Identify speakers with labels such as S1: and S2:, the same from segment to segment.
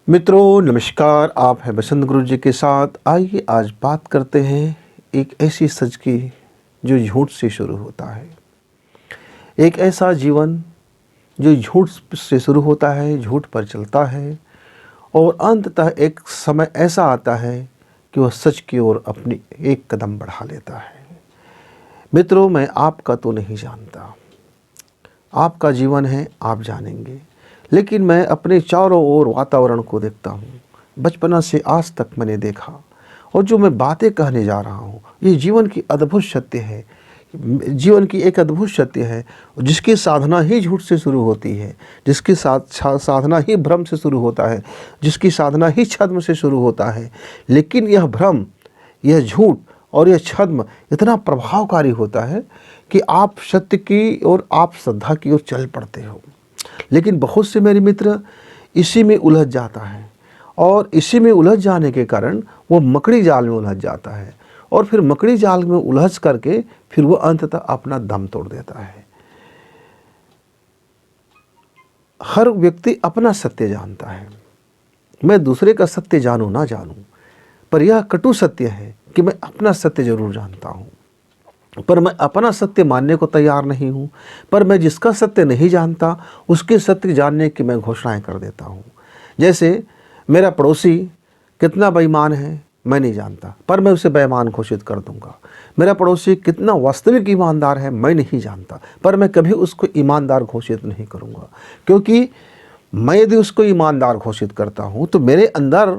S1: मित्रों नमस्कार, आप हैं बसंत गुरु जी के साथ। आइए आज बात करते हैं एक ऐसी सच की जो झूठ से शुरू होता है। एक ऐसा जीवन जो झूठ से शुरू होता है, झूठ पर चलता है और अंततः एक समय ऐसा आता है कि वह सच की ओर अपनी एक कदम बढ़ा लेता है। मित्रों, मैं आपका तो नहीं जानता, आपका जीवन है, आप जानेंगे, लेकिन मैं अपने चारों ओर वातावरण को देखता हूँ। बचपना से आज तक मैंने देखा, और जो मैं बातें कहने जा रहा हूँ ये जीवन की अद्भुत सत्य है। जीवन की एक अद्भुत सत्य है जिसकी साधना ही झूठ से शुरू होती है, जिसकी साधना ही भ्रम से शुरू होता है, जिसकी साधना ही छद्म से शुरू होता है। लेकिन यह भ्रम, यह झूठ और यह छद्म इतना प्रभावकारी होता है कि आप सत्य की और आप श्रद्धा की ओर चल पड़ते हो। लेकिन बहुत से मेरे मित्र इसी में उलझ जाता है, और इसी में उलझ जाने के कारण वो मकड़ी जाल में उलझ जाता है, और फिर मकड़ी जाल में उलझ करके फिर वो अंततः अपना दम तोड़ देता है। हर व्यक्ति अपना सत्य जानता है। मैं दूसरे का सत्य जानूं ना जानूं, पर यह कटु सत्य है कि मैं अपना सत्य जरूर जानता हूं, पर मैं अपना सत्य मानने को तैयार नहीं हूँ। पर मैं जिसका सत्य नहीं जानता उसके सत्य जानने की मैं घोषणाएं कर देता हूँ। जैसे मेरा पड़ोसी कितना बेईमान है मैं नहीं जानता, पर मैं उसे बेईमान घोषित कर दूंगा। मेरा पड़ोसी कितना वास्तविक ईमानदार है मैं नहीं जानता, पर मैं कभी उसको ईमानदार घोषित नहीं करूँगा, क्योंकि मैं यदि उसको ईमानदार घोषित करता हूँ तो मेरे अंदर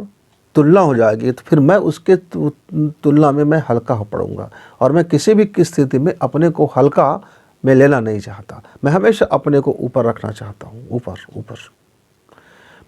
S1: तुलना हो जाएगी, तो फिर मैं उसके तुलना में मैं हल्का हो पड़ूंगा। और मैं किसी भी स्थिति में अपने को हल्का में लेना नहीं चाहता, मैं हमेशा अपने को ऊपर रखना चाहता हूँ, ऊपर ऊपर।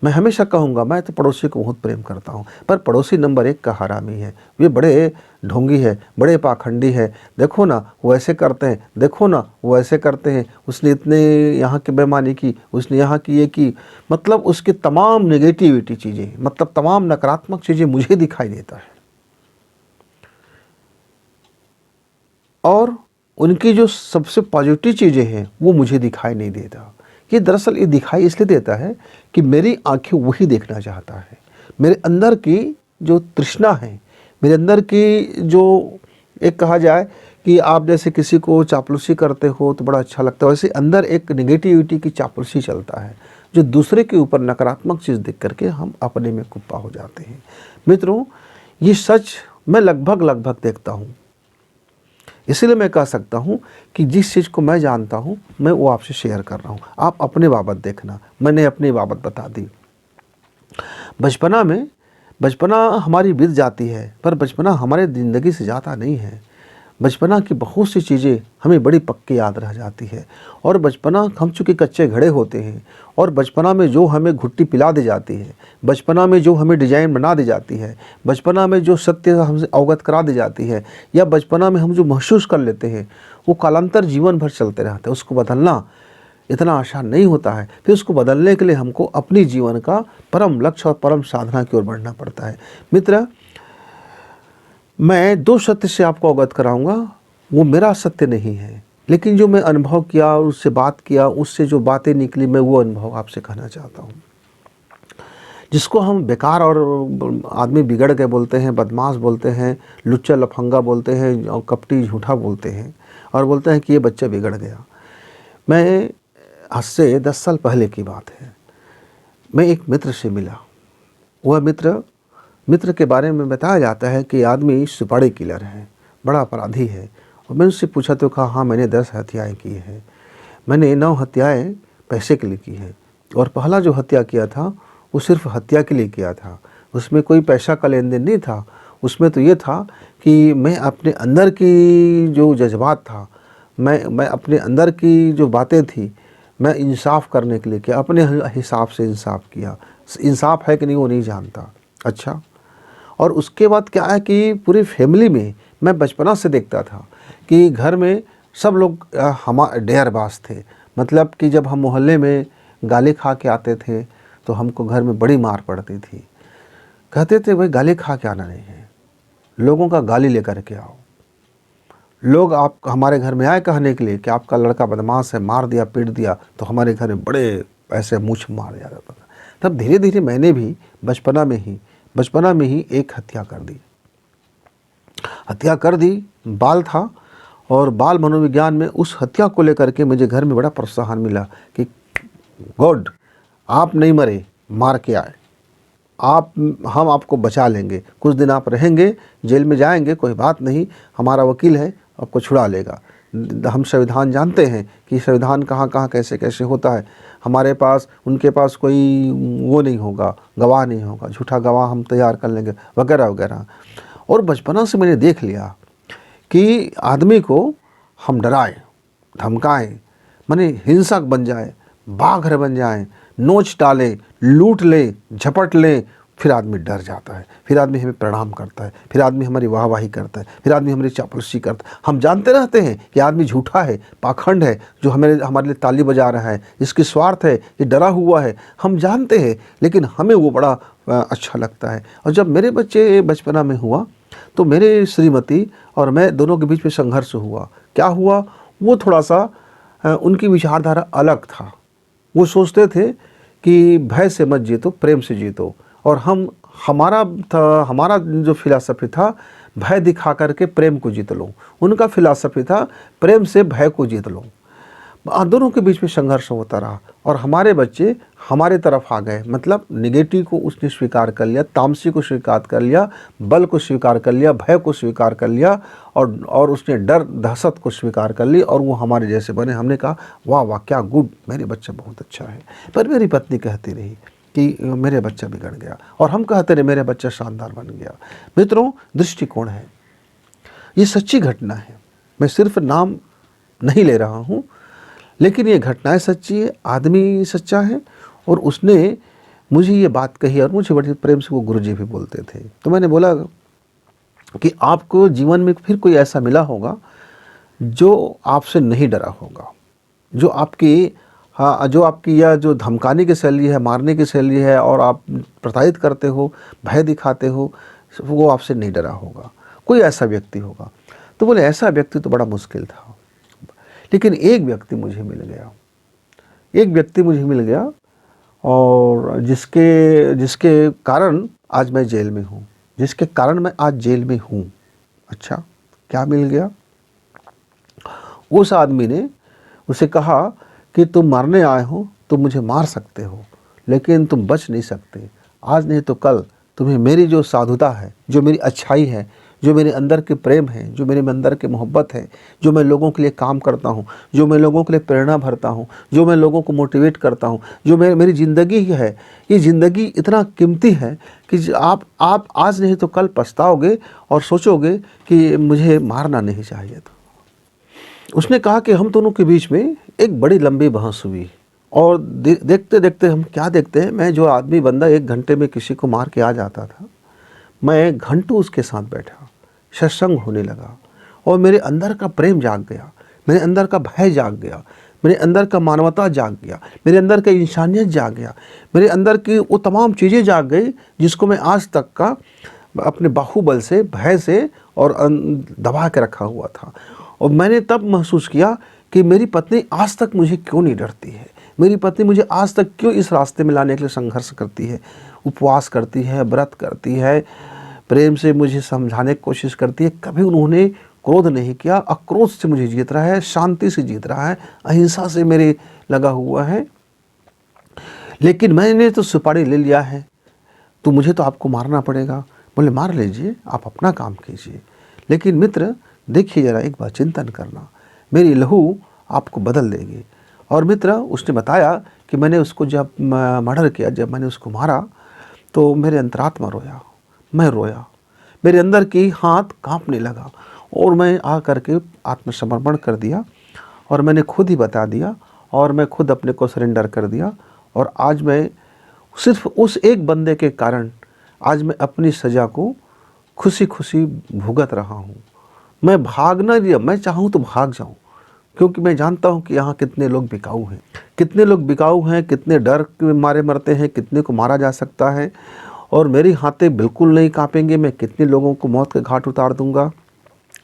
S1: मैं हमेशा कहूँगा मैं तो पड़ोसी को बहुत प्रेम करता हूँ, पर पड़ोसी नंबर 1 का हरामी है, वे बड़े ढोंगी है, बड़े पाखंडी है। देखो ना वो ऐसे करते हैं, देखो ना वो ऐसे करते हैं, उसने इतने यहाँ की बेईमानी की, उसने यहाँ की ये की। मतलब उसकी तमाम नेगेटिविटी चीज़ें, मतलब तमाम नकारात्मक चीज़ें मुझे दिखाई देता है, और उनकी जो सबसे पॉजिटिव चीज़ें हैं वो मुझे दिखाई नहीं देता। ये दरअसल ये दिखाई इसलिए देता है कि मेरी आंखें वही देखना चाहता है। मेरे अंदर की जो तृष्णा है, मेरे अंदर की जो एक कहा जाए कि आप जैसे किसी को चापलूसी करते हो तो बड़ा अच्छा लगता है, वैसे अंदर एक नेगेटिविटी की चापलूसी चलता है, जो दूसरे के ऊपर नकारात्मक चीज़ देख करके हम अपने में कुप्पा हो जाते हैं। मित्रों, ये सच मैं लगभग देखता हूँ, इसलिए मैं कह सकता हूँ कि जिस चीज़ को मैं जानता हूँ मैं वो आपसे शेयर कर रहा हूँ। आप अपने बाबत देखना, मैंने अपनी बाबत बता दी। बचपना हमारी बीत जाती है, पर बचपना हमारे ज़िंदगी से जाता नहीं है। बचपना की बहुत सी चीज़ें हमें बड़ी पक्की याद रह जाती है, और बचपना हम चूँकि कच्चे घड़े होते हैं, और बचपना में जो हमें घुट्टी पिला दी जाती है, बचपना में जो हमें डिजाइन बना दी जाती है, बचपना में जो सत्य हमसे अवगत करा दी जाती है, या बचपना में हम जो महसूस कर लेते हैं, वो कालांतर जीवन भर चलते रहते हैं। उसको बदलना इतना आसान नहीं होता है। फिर उसको बदलने के लिए हमको अपनी जीवन का परम लक्ष्य और परम साधना की ओर बढ़ना पड़ता है। मित्र, मैं 2 सत्य से आपको अवगत कराऊंगा। वो मेरा सत्य नहीं है, लेकिन जो मैं अनुभव किया और उससे बात किया, उससे जो बातें निकली, मैं वो अनुभव आपसे कहना चाहता हूँ। जिसको हम बेकार और आदमी बिगड़ गए बोलते हैं, बदमाश बोलते हैं, लुच्चा लफंगा बोलते हैं, और कपटी झूठा बोलते हैं, और बोलते हैं कि ये बच्चा बिगड़ गया। मैं आज से 10 साल पहले की बात है, मैं एक मित्र से मिला। वह मित्र के बारे में बताया जाता है कि आदमी सुपारी किलर है, बड़ा अपराधी है। और मैंने उससे पूछा तो कहा हाँ मैंने 10 हत्याएँ की हैं। मैंने 9 हत्याएँ पैसे के लिए की हैं, और पहला जो हत्या किया था वो सिर्फ हत्या के लिए किया था, उसमें कोई पैसा का लेन देन नहीं था। उसमें तो ये था कि मैं अपने अंदर की जो जज्बात था, मैं अपने अंदर की जो बातें थी, मैं इंसाफ करने के लिए किया, अपने हिसाब से इंसाफ किया। इंसाफ है कि नहीं वो नहीं जानता। अच्छा, और उसके बाद क्या है कि पूरी फैमिली में मैं बचपना से देखता था कि घर में सब लोग डेयरबाज थे। मतलब कि जब हम मोहल्ले में गाली खा के आते थे तो हमको घर में बड़ी मार पड़ती थी। कहते थे भाई गाली खा के आना नहीं है, लोगों का गाली लेकर के आओ। लोग आप हमारे घर में आए कहने के लिए कि आपका लड़का बदमाश है, मार दिया पीट दिया, तो हमारे घर में बड़े ऐसे मूछ मार जाता था। तब धीरे धीरे मैंने भी बचपना में ही एक हत्या कर दी। बाल था और बाल मनोविज्ञान में उस हत्या को लेकर के मुझे घर में बड़ा प्रोत्साहन मिला कि गॉड, आप नहीं मरे, मार के आए, हम आपको बचा लेंगे, कुछ दिन आप रहेंगे, जेल में जाएंगे, कोई बात नहीं, हमारा वकील है, आपको छुड़ा लेगा। हम संविधान जानते हैं कि संविधान कहाँ कहाँ कैसे कैसे होता है। हमारे पास, उनके पास कोई वो नहीं होगा, गवाह नहीं होगा, झूठा गवाह हम तैयार कर लेंगे, वगैरह वगैरह। और बचपना से मैंने देख लिया कि आदमी को हम डराएं, धमकाएं, माने हिंसक बन जाए, बाघ बन जाए, नोच डाले, लूट ले, झपट ले, फिर आदमी डर जाता है, फिर आदमी हमें प्रणाम करता है, फिर आदमी हमारी वाहवाही करता है, फिर आदमी हमारी चापलूसी करता है। हम जानते रहते हैं कि आदमी झूठा है, पाखंड है, जो हमारे लिए ताली बजा रहा है, इसकी स्वार्थ है, ये डरा हुआ है, हम जानते हैं, लेकिन हमें वो बड़ा अच्छा लगता है। और जब मेरे बच्चे बचपना में हुआ तो मेरे श्रीमती और मैं दोनों के बीच में संघर्ष हुआ। क्या हुआ? वो थोड़ा सा उनकी विचारधारा अलग था। वो सोचते थे कि भय से मत जीतो, प्रेम से जीतो। और हमारा जो फिलॉसफी था, भय दिखा करके प्रेम को जीत लो। उनका फिलॉसफी था, प्रेम से भय को जीत लो। दोनों के बीच में संघर्ष होता रहा और हमारे बच्चे हमारे तरफ आ गए। मतलब नेगेटिव को उसने स्वीकार कर लिया, तामसी को स्वीकार कर लिया, बल को स्वीकार कर लिया, भय को स्वीकार कर लिया और उसने डर दहशत को स्वीकार कर ली और वो हमारे जैसे बने। हमने कहा वाह वाह, क्या गुड, मेरे बच्चा बहुत अच्छा है। पर मेरी पत्नी कहती रही कि मेरे बच्चा बिगड़ गया, और हम कहते रहे मेरे बच्चा शानदार बन गया। मित्रों, दृष्टिकोण है, ये सच्ची घटना है। मैं सिर्फ नाम नहीं ले रहा हूँ, लेकिन ये घटनाएं सच्ची है, आदमी सच्चा है। और उसने मुझे ये बात कही और मुझे बड़े प्रेम से वो गुरुजी भी बोलते थे। तो मैंने बोला कि आपको जीवन में फिर कोई ऐसा मिला होगा जो आपसे नहीं डरा होगा, जो आपकी यह जो धमकाने की शैली है, मारने की शैली है और आप प्रताड़ित करते हो, भय दिखाते हो, वो आपसे नहीं डरा होगा। कोई ऐसा व्यक्ति होगा। तो बोले ऐसा व्यक्ति तो बड़ा मुश्किल था, लेकिन एक व्यक्ति मुझे मिल गया और जिसके कारण आज मैं जेल में हूँ, अच्छा, क्या मिल गया? उस आदमी ने उसे कहा कि तुम मारने आए हो, तुम मुझे मार सकते हो, लेकिन तुम बच नहीं सकते। आज नहीं तो कल तुम्हें मेरी जो साधुता है, जो मेरी अच्छाई है, जो मेरे अंदर के प्रेम है, जो मेरे अंदर के मोहब्बत है, जो मैं लोगों के लिए काम करता हूँ, जो मैं लोगों के लिए प्रेरणा भरता हूँ, जो मैं लोगों को मोटिवेट करता हूँ, जो मेरी ज़िंदगी ही है, ये ज़िंदगी इतना कीमती है कि आप आज नहीं तो कल पछताओगे और सोचोगे कि मुझे मारना नहीं चाहिए था। उसने कहा कि हम दोनों के बीच में एक बड़ी लंबी बहस हुई और देखते देखते हम क्या देखते हैं, मैं जो आदमी बंदा 1 घंटे में किसी को मार के आ जाता था, मैं घंटों उसके साथ बैठा, सत्संग होने लगा और मेरे अंदर का प्रेम जाग गया, मेरे अंदर का भय जाग गया, मेरे अंदर का मानवता जाग गया, मेरे अंदर का इंसानियत जाग गया, मेरे अंदर की वो तमाम चीज़ें जाग गई जिसको मैं आज तक का अपने बाहुबल से, भय से और दबा के रखा हुआ था। और मैंने तब महसूस किया कि मेरी पत्नी आज तक मुझे क्यों नहीं डरती है, मेरी पत्नी मुझे आज तक क्यों इस रास्ते में लाने के लिए संघर्ष करती है, उपवास करती है, व्रत करती है, प्रेम से मुझे समझाने की कोशिश करती है। कभी उन्होंने क्रोध नहीं किया, आक्रोश से मुझे जीत रहा है, शांति से जीत रहा है, अहिंसा से मेरे लगा हुआ है। लेकिन मैंने तो सुपारी ले लिया है, तो मुझे तो आपको मारना पड़ेगा। बोले मार लीजिए, आप अपना काम कीजिए, लेकिन मित्र देखिए ज़रा एक बार चिंतन करना, मेरी लहू आपको बदल देगी। और मित्र उसने बताया कि मैंने उसको जब मर्डर किया, जब मैंने उसको मारा तो मेरे अंतरात्मा रोया, मैं रोया, मेरे अंदर की हाथ कांपने लगा और मैं आ करके आत्मसमर्पण कर दिया और मैंने खुद ही बता दिया और मैं खुद अपने को सरेंडर कर दिया। और आज मैं सिर्फ उस एक बंदे के कारण आज मैं अपनी सज़ा को खुशी खुशी भुगत रहा हूँ। मैं भागना नहीं, मैं चाहूँ तो भाग जाऊँ, क्योंकि मैं जानता हूँ कि यहाँ कितने लोग बिकाऊ हैं, कितने डर के मारे मरते हैं, कितने को मारा जा सकता है। और मेरी हाथें बिल्कुल नहीं कांपेंगे, मैं कितने लोगों को मौत के घाट उतार दूंगा।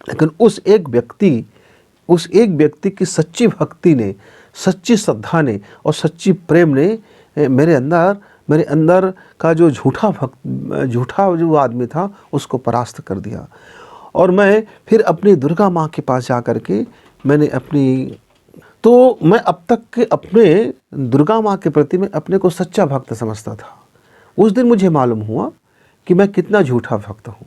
S1: लेकिन उस एक व्यक्ति की सच्ची भक्ति ने, सच्ची श्रद्धा ने और सच्ची प्रेम ने मेरे अंदर मेरे अंदर का जो झूठा जो आदमी था उसको परास्त कर दिया। और मैं फिर अपनी दुर्गा माँ के पास जा कर के तो मैं अब तक के अपने दुर्गा माँ के प्रति मैं अपने को सच्चा भक्त समझता था। उस दिन मुझे मालूम हुआ कि मैं कितना झूठा भक्त हूँ।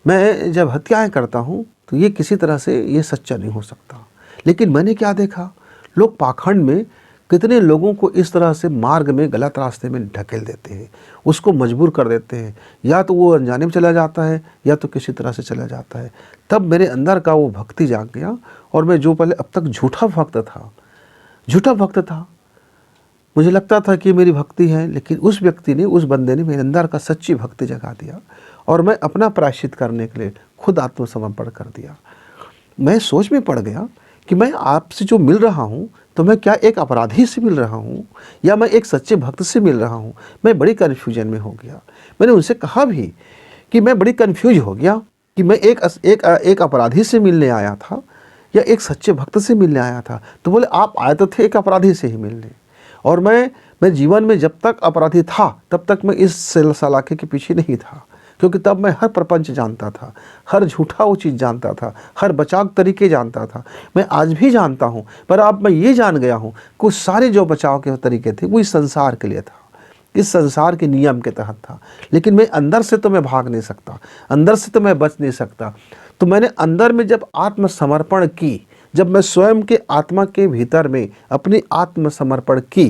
S1: मैं जब हत्याएं करता हूँ तो ये किसी तरह से ये सच्चा नहीं हो सकता। लेकिन मैंने क्या देखा, लोग पाखंड में कितने लोगों को इस तरह से मार्ग में, गलत रास्ते में ढकेल देते हैं, उसको मजबूर कर देते हैं। या तो वो अनजाने में चला जाता है या तो किसी तरह से चला जाता है। तब मेरे अंदर का वो भक्ति जाग गया और मैं जो पहले अब तक झूठा भक्त था, मुझे लगता था कि मेरी भक्ति है, लेकिन उस व्यक्ति ने, उस बंदे ने मेरे अंदर का सच्ची भक्ति जगा दिया और मैं अपना प्रायश्चित करने के लिए खुद आत्मसमर्पण कर दिया। मैं सोच में पड़ गया कि मैं आपसे जो मिल रहा हूँ तो मैं क्या एक अपराधी से मिल रहा हूँ या मैं एक सच्चे भक्त से मिल रहा हूँ। मैं बड़ी कन्फ्यूजन में हो गया। मैंने उनसे कहा भी कि मैं बड़ी कन्फ्यूज हो गया कि मैं एक अपराधी से मिलने आया था या एक सच्चे भक्त से मिलने आया था। तो बोले आप आए तो थे एक अपराधी से ही मिलने। और मैं जीवन में जब तक अपराधी था तब तक मैं इस सलाखे के पीछे नहीं था, क्योंकि तब मैं हर प्रपंच जानता था, हर झूठा वो चीज़ जानता था, हर बचाव तरीके जानता था। मैं आज भी जानता हूँ, पर अब मैं ये जान गया हूँ कुछ सारे जो बचाव के तरीके थे वो इस संसार के लिए था, इस संसार के नियम के तहत था। लेकिन मैं अंदर से तो मैं भाग नहीं सकता, अंदर से तो मैं बच नहीं सकता। तो मैंने अंदर में जब आत्मसमर्पण की, जब मैं स्वयं के आत्मा के भीतर में अपनी आत्मसमर्पण की,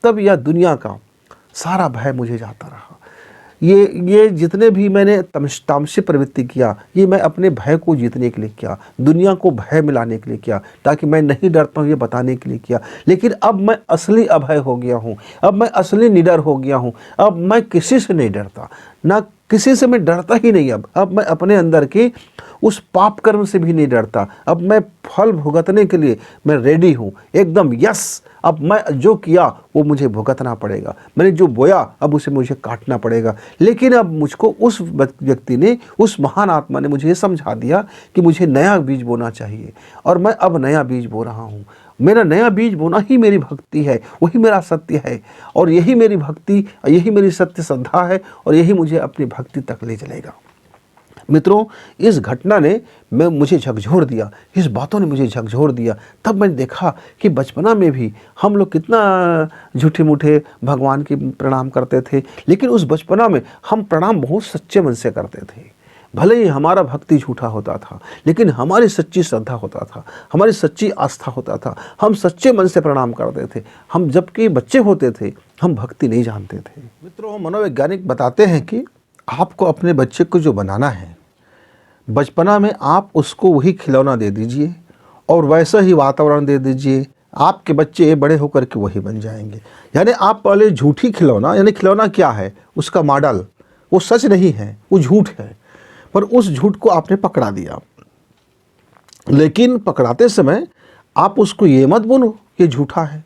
S1: तब यह दुनिया का सारा भय मुझे जाता रहा। ये जितने भी मैंने तामसिक प्रवृत्ति किया, ये मैं अपने भय को जीतने के लिए किया, दुनिया को भय मिलाने के लिए किया, ताकि मैं नहीं डरता हूँ ये बताने के लिए किया। लेकिन अब मैं असली अभय हो गया हूँ, अब मैं असली निडर हो गया हूँ। अब मैं किसी से नहीं डरता, ना किसी से मैं डरता ही नहीं। अब मैं अपने अंदर के उस पाप कर्म से भी नहीं डरता। अब मैं फल भुगतने के लिए मैं रेडी हूँ एकदम। यस, अब मैं जो किया वो मुझे भुगतना पड़ेगा, मैंने जो बोया अब उसे मुझे काटना पड़ेगा। लेकिन अब मुझको उस व्यक्ति ने, उस महान आत्मा ने मुझे ये समझा दिया कि मुझे नया बीज बोना चाहिए, और मैं अब नया बीज बो रहा हूँ। मेरा नया बीज बोना ही मेरी भक्ति है, वही मेरा सत्य है, और यही मेरी भक्ति, यही मेरी सत्य श्रद्धा है, और यही मुझे अपनी भक्ति तक ले चलेगा। मित्रों, इस घटना ने मुझे झकझोर दिया, इस बातों ने मुझे झकझोर दिया। तब मैंने देखा कि बचपना में भी हम लोग कितना झूठे मूठे भगवान की प्रणाम करते थे, लेकिन उस बचपना में हम प्रणाम बहुत सच्चे मन से करते थे। भले ही हमारा भक्ति झूठा होता था, लेकिन हमारी सच्ची श्रद्धा होता था, हमारी सच्ची आस्था होता था, हम सच्चे मन से प्रणाम करते थे। हम जबकि बच्चे होते थे, हम भक्ति नहीं जानते थे। मित्रों, मनोवैज्ञानिक बताते हैं कि आपको अपने बच्चे को जो बनाना है, बचपना में आप उसको वही खिलौना दे दीजिए और वैसा ही वातावरण दे दीजिए, आपके बच्चे बड़े होकर के वही बन जाएंगे। यानी आप पहले झूठी खिलौना, यानी खिलौना क्या है, उसका मॉडल वो सच नहीं है, वो झूठ है, पर उस झूठ को आपने पकड़ा दिया। लेकिन पकड़ाते समय आप उसको ये मत बोलो कि झूठा है,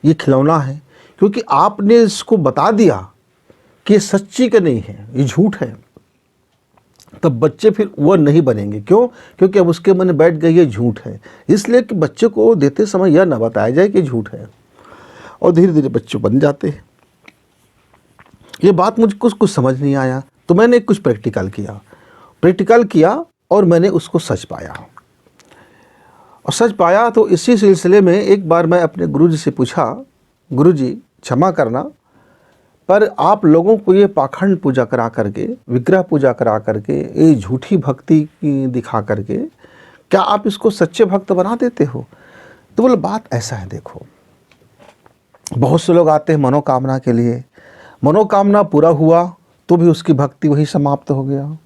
S1: ये खिलौना है, क्योंकि आपने इसको बता दिया कि ये सच्ची का नहीं है, ये झूठ है। तब बच्चे फिर वो नहीं बनेंगे। क्यों? क्योंकि अब उसके मन में बैठ गई ये झूठ है। इसलिए कि बच्चे को देते समय यह ना बताया जाए कि झूठ है, और धीरे धीरे बच्चे बन जाते हैं। ये बात मुझको कुछ समझ नहीं आया, तो मैंने कुछ प्रैक्टिकल किया और मैंने उसको सच पाया। और सच पाया तो इसी सिलसिले में एक बार मैं अपने गुरुजी से पूछा, गुरुजी क्षमा करना, पर आप लोगों को ये पाखंड पूजा करा करके, विग्रह पूजा करा करके, ये झूठी भक्ति दिखा करके, क्या आप इसको सच्चे भक्त बना देते हो? तो बोले बात ऐसा है, देखो बहुत से लोग आते हैं मनोकामना के लिए, मनोकामना पूरा हुआ तो भी उसकी भक्ति वही समाप्त हो गया,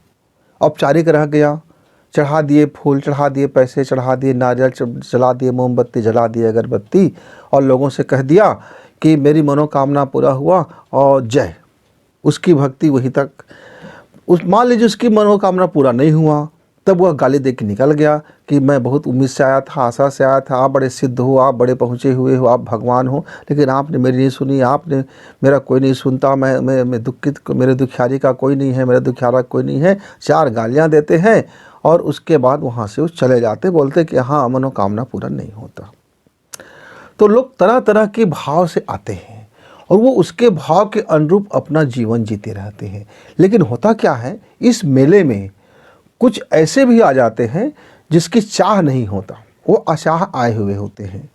S1: औपचारिक रह गया। चढ़ा दिए फूल, चढ़ा दिए पैसे, चढ़ा दिए नारियल, जला दिए मोमबत्ती, जला दिए अगरबत्ती, और लोगों से कह दिया कि मेरी मनोकामना पूरा हुआ और जय। उसकी भक्ति वहीं तक। मान लीजिए उसकी मनोकामना पूरा नहीं हुआ, तब वह गाली दे के निकल गया कि मैं बहुत उम्मीद से आया था, आशा से आया था, आप बड़े सिद्ध हो, आप बड़े पहुँचे हुए हो, आप भगवान हो, लेकिन आपने मेरी नहीं सुनी, आपने मेरा कोई नहीं सुनता, मैं दुखित, मेरे दुखियारी का कोई नहीं है, मेरा दुखियारा कोई नहीं है। 4 गालियाँ देते हैं और उसके बाद वहाँ से वो चले जाते, बोलते कि हाँ मनोकामना पूरा नहीं होता। तो लोग तरह तरह के भाव से आते हैं और वो उसके भाव के अनुरूप अपना जीवन जीते रहते हैं। लेकिन होता क्या है, इस मेले में कुछ ऐसे भी आ जाते हैं जिसकी चाह नहीं होता, वो अचाह आए हुए होते हैं।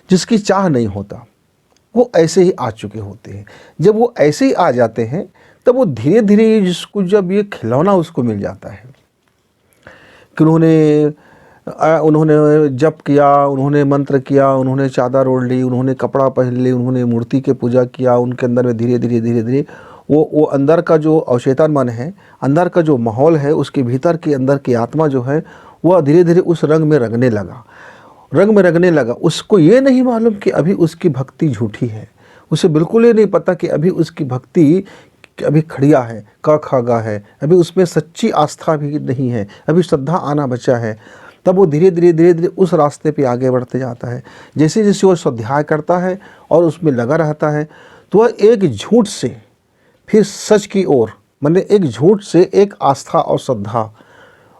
S1: जिसकी चाह नहीं होता वो ऐसे ही आ चुके होते हैं। जब वो ऐसे ही आ जाते हैं तब वो धीरे धीरे जिसको जब ये खिलौना उसको मिल जाता है कि उन्होंने जप किया, उन्होंने मंत्र किया, उन्होंने चादर ओढ़ ली, उन्होंने कपड़ा पहन ली, उन्होंने मूर्ति की पूजा किया, उनके अंदर में धीरे धीरे वो अंदर का जो अवचेतन मन है, अंदर का जो माहौल है, उसके भीतर के अंदर की आत्मा जो है वह धीरे धीरे उस रंग में रंगने लगा। उसको ये नहीं मालूम कि अभी उसकी भक्ति झूठी है। उसे बिल्कुल ये नहीं पता कि अभी उसकी भक्ति अभी खड़िया है, क ख ग है, अभी उसमें सच्ची आस्था भी नहीं है, अभी श्रद्धा आना बचा है। तब वो धीरे धीरे उस रास्ते पे आगे बढ़ते जाता है। जैसे जैसे वो स्वाध्याय करता है और उसमें लगा रहता है तो वह एक झूठ से फिर सच की ओर, मतलब एक झूठ से एक आस्था और श्रद्धा,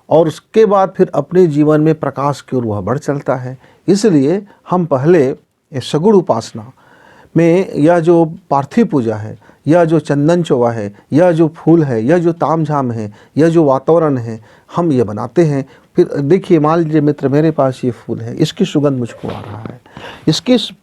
S1: और उसके बाद फिर अपने जीवन में प्रकाश की ओर वह बढ़ चलता है। इसलिए हम पहले सगुण उपासना में यह जो पार्थिव पूजा है, यह जो चंदन चौवा है, यह जो फूल है, यह जो ताम झाम है, यह जो वातावरण है, हम ये बनाते हैं। फिर देखिए, मान लीजिए मित्र मेरे पास ये फूल है, इसकी सुगंध मुझको आ रहा है,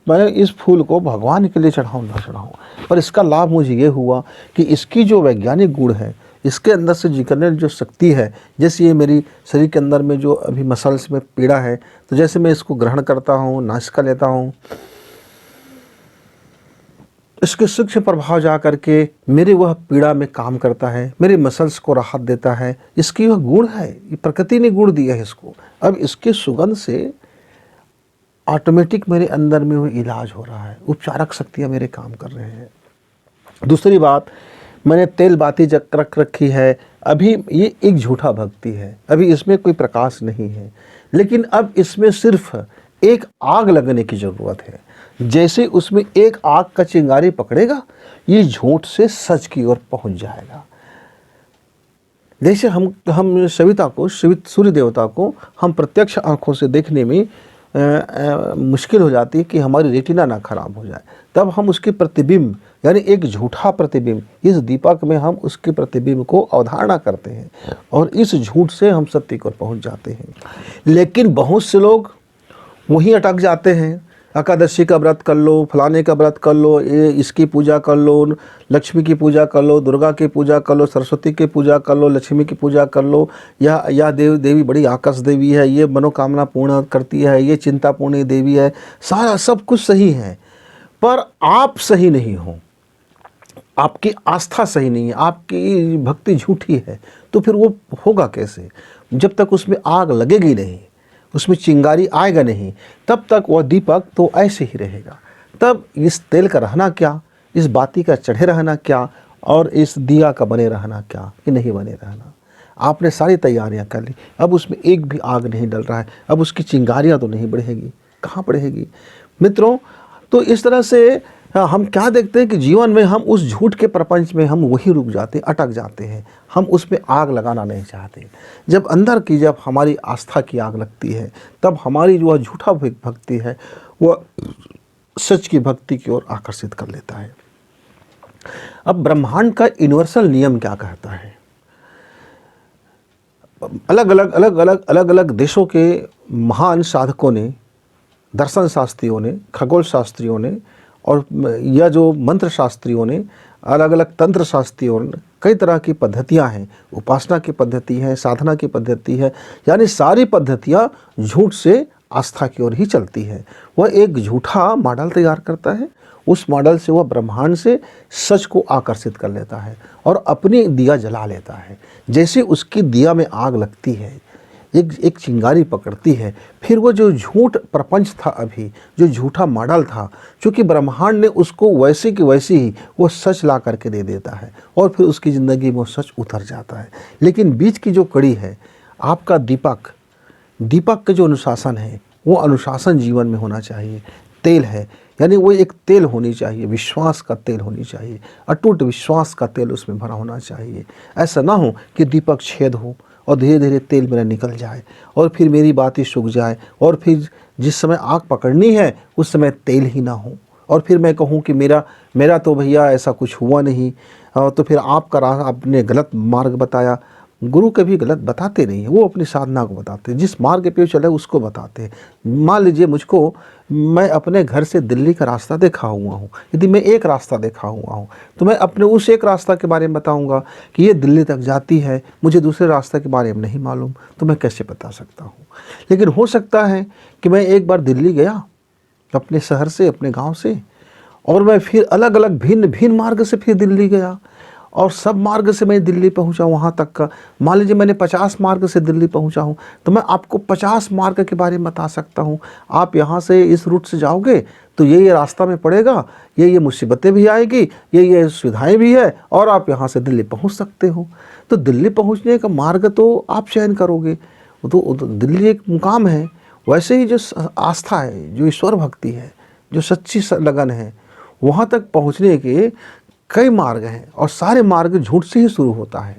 S1: मैं इस फूल को भगवान के लिए चढ़ाऊँ ना चढ़ाऊँ, पर इसका लाभ मुझे ये हुआ कि इसकी जो वैज्ञानिक गुण है, इसके अंदर से जिकरने जो शक्ति है, जैसे ये मेरी शरीर के अंदर में जो अभी मसल्स में पीड़ा है, तो जैसे मैं इसको ग्रहण करता हूँ, नासिका लेता हूँ, इसके सूक्ष्म प्रभाव जा करके मेरे वह पीड़ा में काम करता है, मेरे मसल्स को राहत देता है। इसकी वह गुण है, ये प्रकृति ने गुण दिया है इसको। अब इसके सुगंध से ऑटोमेटिक मेरे अंदर में वो इलाज हो रहा है, उपचारक शक्तियाँ मेरे काम कर रहे हैं। दूसरी बात, मैंने तेल बाती रख रखी है, अभी ये एक झूठा भक्ति है, अभी इसमें कोई प्रकाश नहीं है, लेकिन अब इसमें सिर्फ एक आग लगने की ज़रूरत है। जैसे उसमें एक आग का चिंगारी पकड़ेगा, ये झूठ से सच की ओर पहुंच जाएगा। जैसे हम सविता को, सूर्य देवता को हम प्रत्यक्ष आंखों से देखने में मुश्किल हो जाती है कि हमारी रेटिना ना खराब हो जाए, तब हम उसके प्रतिबिंब, यानी एक झूठा प्रतिबिंब, इस दीपक में हम उसके प्रतिबिंब को अवधारणा करते हैं और इस झूठ से हम सत्य को पहुंच जाते हैं। लेकिन बहुत से लोग वहीं अटक जाते हैं। एकादशी का व्रत कर लो, फलाने का व्रत कर लो, ये इसकी पूजा कर लो, लक्ष्मी की पूजा कर लो, दुर्गा की पूजा कर लो, सरस्वती की पूजा कर लो, लक्ष्मी की पूजा कर लो, यह देवी बड़ी आकर्ष देवी है, ये मनोकामना पूर्ण करती है, ये चिंतापूर्ण देवी है। सारा सब कुछ सही है, पर आप सही नहीं हो, आपकी आस्था सही नहीं है, आपकी भक्ति झूठी है, तो फिर वो होगा कैसे? जब तक उसमें आग लगेगी नहीं, उसमें चिंगारी आएगा नहीं, तब तक वह दीपक तो ऐसे ही रहेगा। तब इस तेल का रहना क्या, इस बाती का चढ़े रहना क्या, और इस दिया का बने रहना क्या, कि नहीं बने रहना। आपने सारी तैयारियां कर ली, अब उसमें एक भी आग नहीं डल रहा है, अब उसकी चिंगारियां तो नहीं बढ़ेगी, कहाँ बढ़ेगी मित्रों? तो इस तरह से हम क्या देखते हैं कि जीवन में हम उस झूठ के प्रपंच में हम वही रुक जाते हैं, अटक जाते हैं, हम उसमें आग लगाना नहीं चाहते। जब अंदर की, जब हमारी आस्था की आग लगती है, तब हमारी जो झूठा भक्ति है वह सच की भक्ति की ओर आकर्षित कर लेता है। अब ब्रह्मांड का यूनिवर्सल नियम क्या कहता है? अलग अलग देशों के महान साधकों ने, दर्शन शास्त्रियों ने, खगोल शास्त्रियों ने, और यह जो मंत्र शास्त्रियों ने, अलग अलग तंत्र शास्त्रियों ने, कई तरह की पद्धतियां हैं, उपासना की पद्धति है, साधना की पद्धति है, यानी सारी पद्धतियां झूठ से आस्था की ओर ही चलती है। वह एक झूठा मॉडल तैयार करता है, उस मॉडल से वह ब्रह्मांड से सच को आकर्षित कर लेता है और अपनी दिया जला लेता है। जैसे उसकी दिया में आग लगती है, एक चिंगारी पकड़ती है, फिर वो जो झूठ प्रपंच था, अभी जो झूठा मॉडल था, चूँकि ब्रह्मांड ने उसको वैसे की वैसे ही वो सच ला करके दे देता है और फिर उसकी ज़िंदगी में वो सच उतर जाता है। लेकिन बीच की जो कड़ी है, आपका दीपक का जो अनुशासन है, वो अनुशासन जीवन में होना चाहिए। तेल है, यानी वो एक तेल होनी चाहिए, विश्वास का तेल होनी चाहिए, अटूट विश्वास का तेल उसमें भरा होना चाहिए। ऐसा ना हो कि दीपक छेद हो और धीरे धीरे तेल मेरा निकल जाए और फिर मेरी बात ही सूख जाए और फिर जिस समय आग पकड़नी है उस समय तेल ही ना हो और फिर मैं कहूँ कि मेरा तो भैया ऐसा कुछ हुआ नहीं, तो फिर आपने गलत मार्ग बताया। गुरु कभी गलत बताते नहीं हैं, वो अपनी साधना को बताते हैं, जिस मार्ग पे चले उसको बताते हैं। मान लीजिए मैं अपने घर से दिल्ली का रास्ता देखा हुआ हूँ, यदि मैं एक रास्ता देखा हुआ हूँ तो मैं अपने उस एक रास्ता के बारे में बताऊँगा कि ये दिल्ली तक जाती है, मुझे दूसरे रास्ते के बारे में नहीं मालूम, तो मैं कैसे बता सकता हूँ। लेकिन हो सकता है कि मैं एक बार दिल्ली गया अपने शहर से, अपने गाँव से, और मैं फिर अलग अलग भिन्न भिन्न मार्ग से फिर दिल्ली गया, और सब मार्ग से मैं दिल्ली पहुंचा वहाँ तक का। मान लीजिए मैंने 50 मार्ग से दिल्ली पहुंचा हूँ, तो मैं आपको 50 मार्ग के बारे में बता सकता हूँ। आप यहाँ से इस रूट से जाओगे तो ये रास्ता में पड़ेगा, ये मुसीबतें भी आएगी, ये सुविधाएं भी है, और आप यहाँ से दिल्ली पहुँच सकते हो। तो दिल्ली पहुँचने का मार्ग तो आप चयन करोगे, तो दिल्ली एक मुकाम है। वैसे ही जो आस्था है, जो ईश्वर भक्ति है, जो सच्ची लगन है, वहाँ तक पहुँचने के कई मार्ग हैं, और सारे मार्ग झूठ से ही शुरू होता है।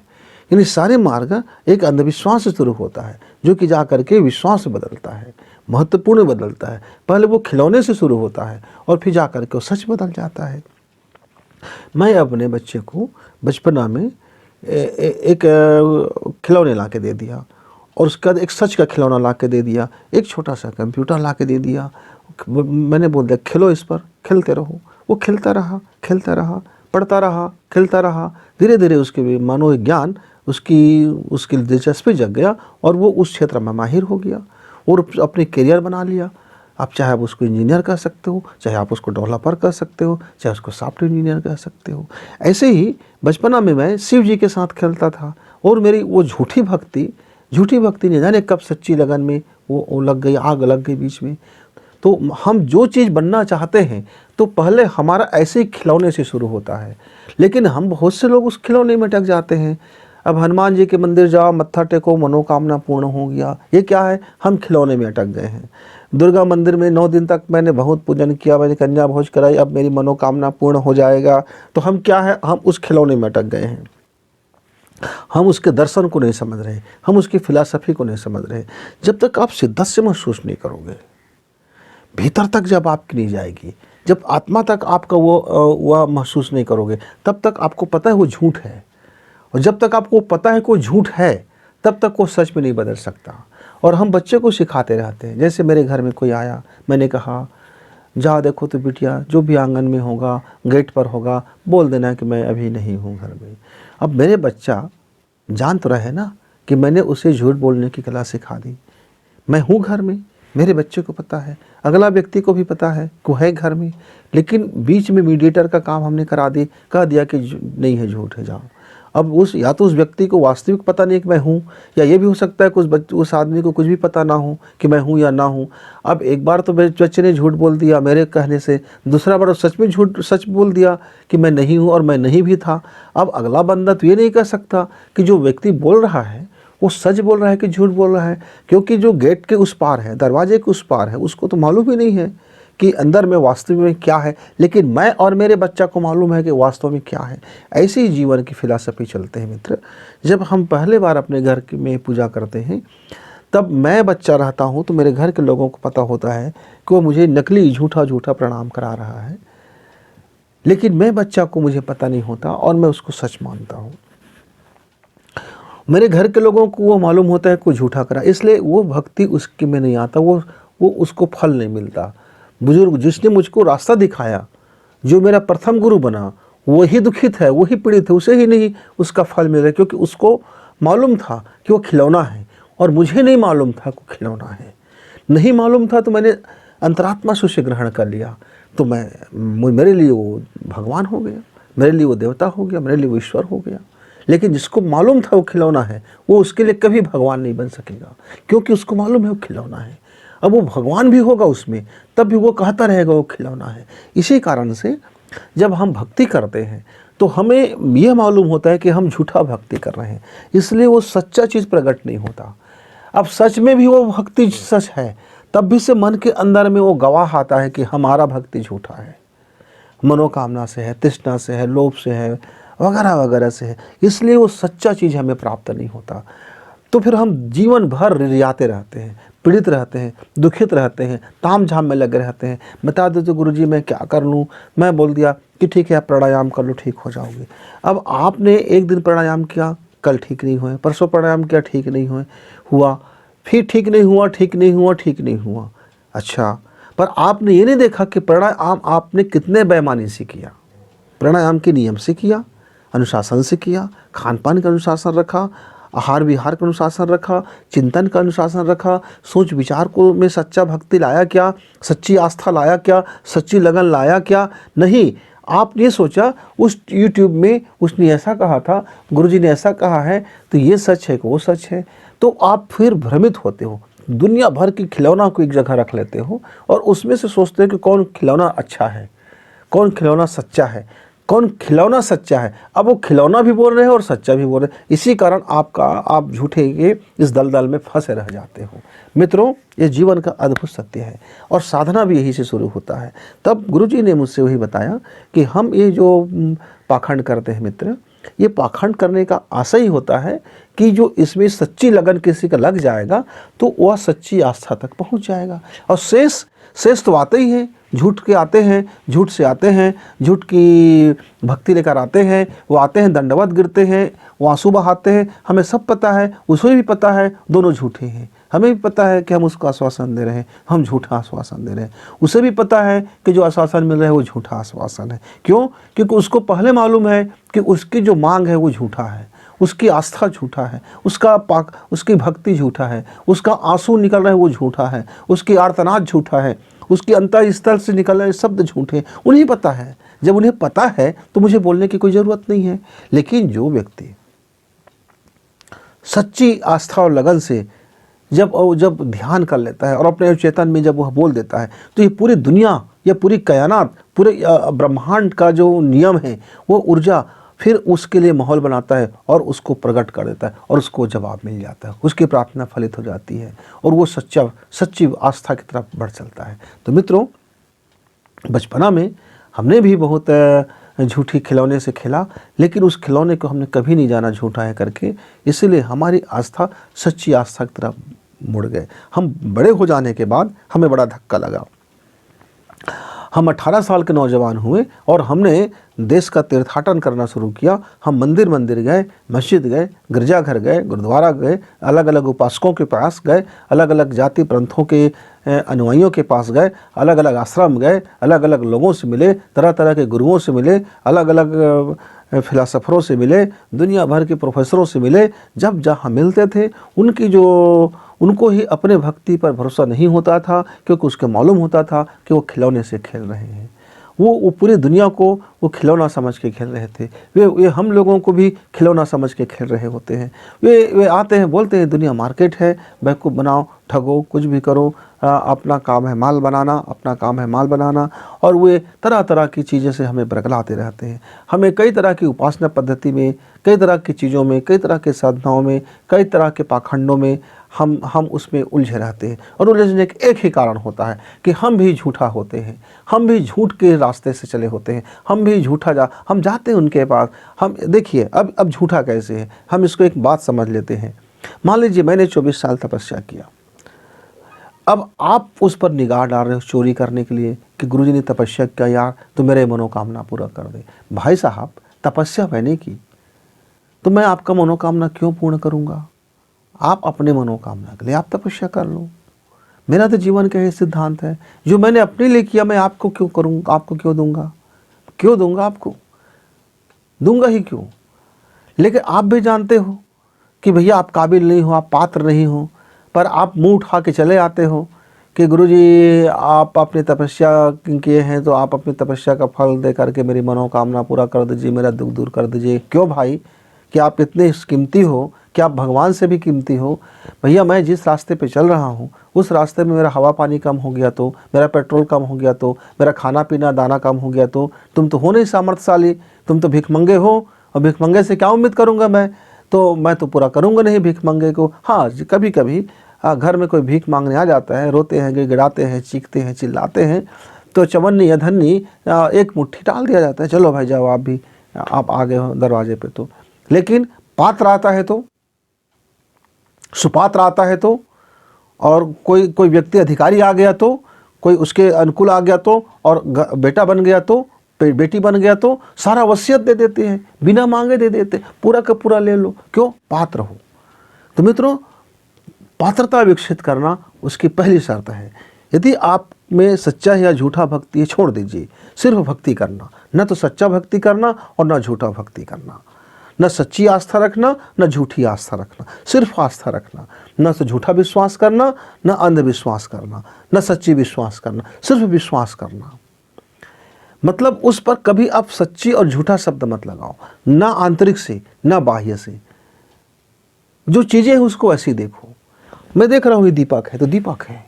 S1: यानी सारे मार्ग एक अंधविश्वास से शुरू होता है, जो कि जा करके विश्वास बदलता है, महत्वपूर्ण बदलता है। पहले वो खिलौने से शुरू होता है और फिर जा करके वो सच बदल जाता है। मैं अपने बच्चे को बचपना में एक खिलौने ला के दे दिया, और उसके बाद एक सच का खिलौना ला के दे दिया, एक छोटा सा कंप्यूटर ला के दे दिया। मैंने बोल दिया खेलो, इस पर खेलते रहो। वो खेलता रहा, पढ़ता रहा, खेलता रहा। धीरे धीरे उसके मनोविज्ञान, उसकी दिलचस्पी जग गया, और वो उस क्षेत्र में माहिर हो गया और अपने करियर बना लिया। आप चाहे आप उसको इंजीनियर कह सकते हो, चाहे आप उसको डेवलपर कह सकते हो, चाहे उसको सॉफ्टवेयर इंजीनियर कह सकते हो। ऐसे ही बचपना में मैं शिव जी के साथ खेलता था, और मेरी वो झूठी भक्ति नहीं जाने कब सच्ची लगन में वो लग गई, आग लग गई बीच में। तो हम जो चीज़ बनना चाहते हैं तो पहले हमारा ऐसे ही खिलौने से शुरू होता है, लेकिन हम बहुत से लोग उस खिलौने में अटक जाते हैं। अब हनुमान जी के मंदिर जाओ, मत्था टेको, मनोकामना पूर्ण हो गया, ये क्या है? हम खिलौने में अटक गए हैं। दुर्गा मंदिर में 9 दिन तक मैंने बहुत पूजन किया, मैंने कन्या भोज कराई, अब मेरी मनोकामना पूर्ण हो जाएगा। तो हम क्या है? हम उस खिलौने में अटक गए हैं। हम उसके दर्शन को नहीं समझ रहे, हम उसकी फिलॉसफी को नहीं समझ रहे। जब तक आप शिद्दत से महसूस नहीं करोगे, भीतर तक जब आपकी नहीं जाएगी, जब आत्मा तक आपका वो महसूस नहीं करोगे, तब तक आपको पता है वो झूठ है। और जब तक आपको पता है कोई झूठ है, तब तक वो सच में नहीं बदल सकता। और हम बच्चे को सिखाते रहते हैं। जैसे मेरे घर में कोई आया, मैंने कहा जा देखो तो बिटिया, जो भी आंगन में होगा, गेट पर होगा, बोल देना कि मैं अभी नहीं हूँ घर में। अब मेरे बच्चा जान तो रहे ना कि मैंने उसे झूठ बोलने की कला सिखा दी। मैं हूँ घर में, मेरे बच्चे को पता है, अगला व्यक्ति को भी पता है को है घर में, लेकिन बीच में मीडिएटर का काम हमने कह दिया कि नहीं है, झूठ है, जाओ। अब या तो उस व्यक्ति को वास्तविक पता नहीं कि मैं हूँ, या ये भी हो सकता है कि उस आदमी को कुछ भी पता ना हो कि मैं हूँ या ना हूँ। अब एक बार तो मेरे बच्चे ने झूठ बोल दिया मेरे कहने से, दूसरा बार सच में सच बोल दिया कि मैं नहीं हूँ, और मैं नहीं भी था। अब अगला बंदा तो ये नहीं कह सकता कि जो व्यक्ति बोल रहा है वो सच बोल रहा है कि झूठ बोल रहा है, क्योंकि जो गेट के उस पार है, दरवाजे के उस पार है, उसको तो मालूम ही नहीं है कि अंदर में वास्तव में क्या है। लेकिन मैं और मेरे बच्चा को मालूम है कि वास्तव में क्या है। ऐसी ही जीवन की फिलॉसफी चलते हैं मित्र। जब हम पहले बार अपने घर में पूजा करते हैं, तब मैं बच्चा रहता हूँ तो मेरे घर के लोगों को पता होता है कि वो मुझे नकली झूठा प्रणाम करा रहा है, लेकिन मैं बच्चा को मुझे पता नहीं होता और मैं उसको सच मानता हूँ। मेरे घर के लोगों को वो मालूम होता है कोई झूठा करा, इसलिए वो भक्ति उसके में नहीं आता, वो उसको फल नहीं मिलता। बुजुर्ग जिसने मुझको रास्ता दिखाया, जो मेरा प्रथम गुरु बना, वही दुखित है, वही पीड़ित है, उसे ही नहीं उसका फल मिल रहा, क्योंकि उसको मालूम था कि वो खिलौना है, और मुझे नहीं मालूम था कि खिलौना है। नहीं मालूम था तो मैंने अंतरात्मा से उसे ग्रहण कर लिया, तो मेरे लिए वो भगवान हो गया, मेरे लिए वो देवता हो गया, मेरे लिए वो ईश्वर हो गया। लेकिन जिसको मालूम था वो खिलौना है, वो उसके लिए कभी भगवान नहीं बन सकेगा, क्योंकि उसको मालूम है वो खिलौना है। अब वो भगवान भी होगा उसमें, तब भी वो कहता रहेगा वो खिलौना है। इसी कारण से जब हम भक्ति करते हैं तो हमें यह मालूम होता है कि हम झूठा भक्ति कर रहे हैं, इसलिए वो सच्चा चीज़ प्रकट नहीं होता। अब सच में भी वो भक्ति सच है, तब भी से मन के अंदर में वो गवाह आता है कि हमारा भक्ति झूठा है, मनोकामना से है, तृष्णा से है, लोभ से है, वगैरह वगैरह से है, इसलिए वो सच्चा चीज़ हमें प्राप्त नहीं होता। तो फिर हम जीवन भर रियाते रहते हैं, पीड़ित रहते हैं, दुखित रहते हैं, ताम झाम में लगे रहते हैं। बता दो तो गुरुजी मैं क्या कर लूँ, मैं बोल दिया कि ठीक है आप प्राणायाम कर लो, ठीक हो जाओगे। अब आपने एक दिन प्राणायाम किया, कल ठीक नहीं हुए, परसों प्राणायाम किया, ठीक नहीं हुआ, फिर ठीक नहीं हुआ, ठीक नहीं हुआ, ठीक नहीं हुआ। अच्छा, पर आपने ये नहीं देखा कि प्राणायाम आपने कितने बेईमानी से किया। प्राणायाम के नियम से किया, अनुशासन से किया, खान पान का अनुशासन रखा, आहार विहार का अनुशासन रखा, चिंतन का अनुशासन रखा, सोच विचार को में सच्चा भक्ति लाया क्या, सच्ची आस्था लाया क्या, सच्ची लगन लाया क्या? नहीं, आपने ये सोचा उस यूट्यूब में उसने ऐसा कहा था, गुरुजी ने ऐसा कहा है तो ये सच है कि वो सच है। तो आप फिर भ्रमित होते हो, दुनिया भर की खिलौना को एक जगह रख लेते हो और उसमें से सोचते हो कि कौन खिलौना अच्छा है, कौन खिलौना सच्चा है, कौन खिलौना सच्चा है। अब वो खिलौना भी बोल रहे हैं और सच्चा भी बोल रहे हैं। इसी कारण आप झूठे के इस दलदल में फंसे रह जाते हो। मित्रों, ये जीवन का अद्भुत सत्य है और साधना भी यही से शुरू होता है। तब गुरुजी ने मुझसे वही बताया कि हम ये जो पाखंड करते हैं मित्र, ये पाखंड करने का आशय ही होता है कि जो इसमें सच्ची लगन किसी का लग जाएगा तो वह सच्ची आस्था तक पहुंच जाएगा। और शेष तो आते ही हैं, झूठ के आते हैं, झूठ से आते हैं, झूठ की भक्ति लेकर आते हैं, वो आते हैं दंडवत गिरते हैं, वो आंसू बहाते हैं। हमें सब पता है, उसे भी पता है दोनों झूठे हैं। हमें भी पता है कि हम उसको आश्वासन दे रहे हैं, हम झूठा आश्वासन दे रहे हैं। उसे भी पता है कि जो आश्वासन मिल रहा है वो झूठा आश्वासन है। क्यों? क्योंकि उसको पहले मालूम है कि उसकी जो मांग है वो झूठा है, उसकी आस्था झूठा है, उसकी भक्ति झूठा है, उसका आंसू निकल रहा है वो झूठा है, उसकी आर्तनाद झूठा है, उसकी अंतःस्थल से निकल रहे शब्द झूठे। उन्हें पता है। जब उन्हें पता है तो मुझे बोलने की कोई ज़रूरत नहीं है। लेकिन जो व्यक्ति सच्ची आस्था और लगन से जब ध्यान कर लेता है और अपने चेतन में जब वह बोल देता है तो ये पूरी दुनिया, या पूरी कायनात, पूरे ब्रह्मांड का जो नियम है वो ऊर्जा फिर उसके लिए माहौल बनाता है और उसको प्रकट कर देता है और उसको जवाब मिल जाता है, उसकी प्रार्थना फलित हो जाती है और वो सच्ची आस्था की तरफ बढ़ चलता है। तो मित्रों, बचपना में हमने भी बहुत झूठी खिलौने से खेला, लेकिन उस खिलौने को हमने कभी नहीं जाना झूठा है करके, इसलिए हमारी आस्था सच्ची आस्था की तरफ मुड़ गए। हम बड़े हो जाने के बाद हमें बड़ा धक्का लगा। हम 18 साल के नौजवान हुए और हमने देश का तीर्थाटन करना शुरू किया। हम मंदिर गए, मस्जिद गए, गिरजाघर गए, गुरुद्वारा गए, अलग अलग उपासकों के पास गए, अलग अलग जाति पंथों के अनुयायियों के पास गए, अलग अलग आश्रम गए, अलग अलग लोगों से मिले, तरह तरह के गुरुओं से मिले, अलग अलग फिलासफरों से मिले, दुनिया भर के प्रोफेसरों से मिले। जब जहाँ मिलते थे उनको ही अपने भक्ति पर भरोसा नहीं होता था, क्योंकि उसके मालूम होता था कि वो खिलौने से खेल रहे हैं। वो पूरी दुनिया को वो खिलौना समझ के खेल रहे थे। वे हम लोगों को भी खिलौना समझ के खेल रहे होते हैं। वे आते हैं, बोलते हैं दुनिया मार्केट है, बेवकूफ़ बनाओ, ठगो, कुछ भी करो, अपना काम है माल बनाना, अपना काम है माल बनाना। और वे तरह तरह की चीज़ें से हमें बरगलाते रहते हैं। हमें कई तरह की उपासना पद्धति में, कई तरह की चीज़ों में, कई तरह के साधनाओं में, कई तरह के पाखंडों में हम उसमें उलझे रहते हैं। और उलझने का एक ही कारण होता है कि हम भी झूठा होते हैं, हम भी झूठ के रास्ते से चले होते हैं, हम भी हम जाते हैं उनके पास। हम देखिए अब झूठा कैसे है, हम इसको एक बात समझ लेते हैं। मान लीजिए मैंने 24 साल तपस्या किया, अब आप उस पर निगाह डाल रहे हो चोरी करने के लिए कि गुरुजी ने तपस्या किया यार तो मेरे मनोकामना पूरा कर दे। भाई साहब, तपस्या मैंने की तो मैं आपका मनोकामना क्यों पूर्ण करूंगा? आप अपने मनोकामना के लिए आप तपस्या कर लो। मेरा तो जीवन का यही सिद्धांत है, जो मैंने अपने लिए किया मैं आपको क्यों करूँगा, आपको क्यों दूंगा? क्यों दूंगा? आपको दूंगा ही क्यों? लेकिन आप भी जानते हो कि भैया आप काबिल नहीं हो, आप पात्र नहीं हो, पर आप मुंह उठा के चले आते हो कि गुरुजी आप अपनी तपस्या किए हैं तो आप अपनी तपस्या का फल दे करके मेरी मनोकामना पूरा कर दीजिए, मेरा दुख दूर कर दीजिए। क्यों भाई? कि आप इतने कीमती हो, कि आप भगवान से भी कीमती हो? भैया मैं जिस रास्ते पे चल रहा हूँ उस रास्ते में मेरा हवा पानी कम हो गया तो, मेरा पेट्रोल कम हो गया तो, मेरा खाना पीना दाना कम हो गया तो तुम तो हो नहीं सामर्थ्यशाली, तुम तो भिखमंगे हो, और भिखमंगे से क्या उम्मीद करूँगा मैं तो पूरा करूँगा नहीं भिखमंगे को। हाँ, कभी कभी घर में कोई भीख मांगने आ जाता है, रोते हैं, गिड़गिड़ाते हैं, चीखते हैं, चिल्लाते हैं, तो चवन्नी या धन्नी एक मुट्ठी डाल दिया जाता है, चलो भाई जाओ, आप आ गए हो दरवाजे पे। तो लेकिन पात्र आता है तो, सुपात्र आता है तो और कोई कोई व्यक्ति अधिकारी आ गया तो, कोई उसके अनुकूल आ गया तो, और बेटा बन गया तो, बेटी बन गया तो सारा वसीयत दे देते हैं, बिना मांगे दे देते, पूरा का पूरा ले लो। क्यों? पात्र हो। तो मित्रों, पात्रता विकसित करना उसकी पहली शर्त है। यदि आप में सच्चा या झूठा भक्ति है, छोड़ दीजिए, सिर्फ भक्ति करना, न तो सच्चा भक्ति करना और न झूठा भक्ति करना, न सच्ची आस्था रखना न झूठी आस्था रखना, सिर्फ आस्था रखना, न तो झूठा विश्वास करना न अंधविश्वास करना, न सच्ची विश्वास करना, सिर्फ विश्वास करना। मतलब उस पर कभी आप सच्ची और झूठा शब्द मत लगाओ, ना आंतरिक से ना बाह्य से, जो चीजें हैं उसको ऐसी देखो। मैं देख रहा हूं ये दीपक है तो दीपक है।